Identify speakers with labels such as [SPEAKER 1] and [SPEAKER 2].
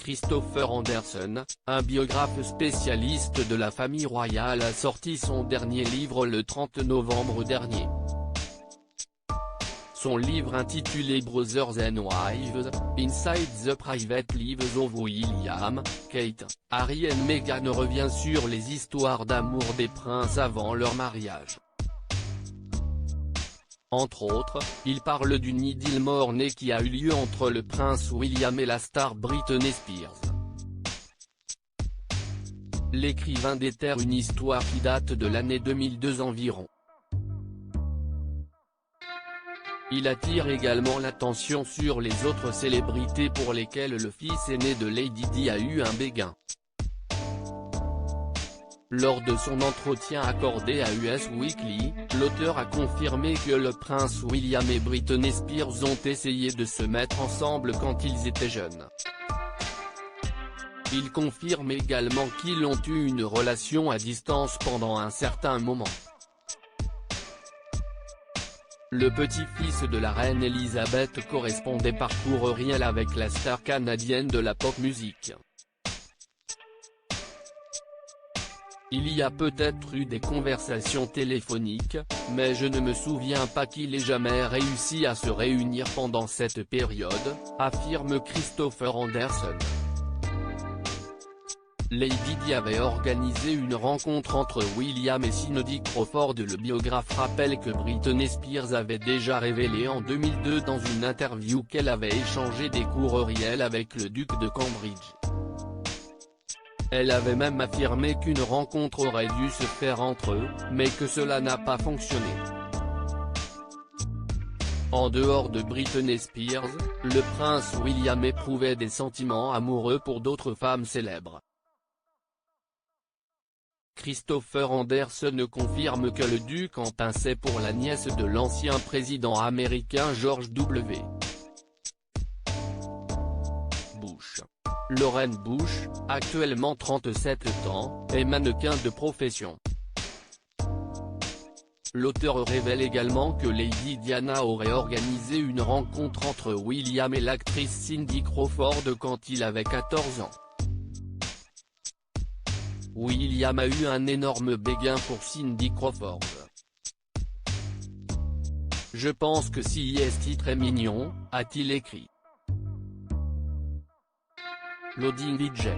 [SPEAKER 1] Christopher Anderson, un biographe spécialiste de la famille royale, a sorti son dernier livre le 30 novembre dernier. Son livre intitulé Brothers and Wives, Inside the Private Lives of William, Kate, Harry and Meghan revient sur les histoires d'amour des princes avant leur mariage. Entre autres, il parle d'une idylle mornée qui a eu lieu entre le prince William et la star Britney Spears. L'écrivain déterre une histoire qui date de l'année 2002 environ. Il attire également l'attention sur les autres célébrités pour lesquelles le fils aîné de Lady Di a eu un béguin. Lors de son entretien accordé à Us Weekly, l'auteur a confirmé que le prince William et Britney Spears ont essayé de se mettre ensemble quand ils étaient jeunes. Il confirme également qu'ils ont eu une relation à distance pendant un certain moment. Le petit-fils de la reine Elisabeth correspondait parcours réel avec la star canadienne de la pop musique. Il y a peut-être eu des conversations téléphoniques, mais je ne me souviens pas qu'il ait jamais réussi à se réunir pendant cette période, affirme Christopher Anderson. Lady Di avait organisé une rencontre entre William et Cindy Crawford. Le biographe rappelle que Britney Spears avait déjà révélé en 2002 dans une interview qu'elle avait échangé des courriels avec le duc de Cambridge. Elle avait même affirmé qu'une rencontre aurait dû se faire entre eux, mais que cela n'a pas fonctionné. En dehors de Britney Spears, le prince William éprouvait des sentiments amoureux pour d'autres femmes célèbres. Christopher Anderson confirme que le duc en pinçait pour la nièce de l'ancien président américain George W. Bush. Lauren Bush, actuellement 37 ans, est mannequin de profession. L'auteur révèle également que Lady Diana aurait organisé une rencontre entre William et l'actrice Cindy Crawford quand il avait 14 ans. William a eu un énorme béguin pour Cindy Crawford. Je pense que si est très mignon, a-t-il écrit. Loading DJ.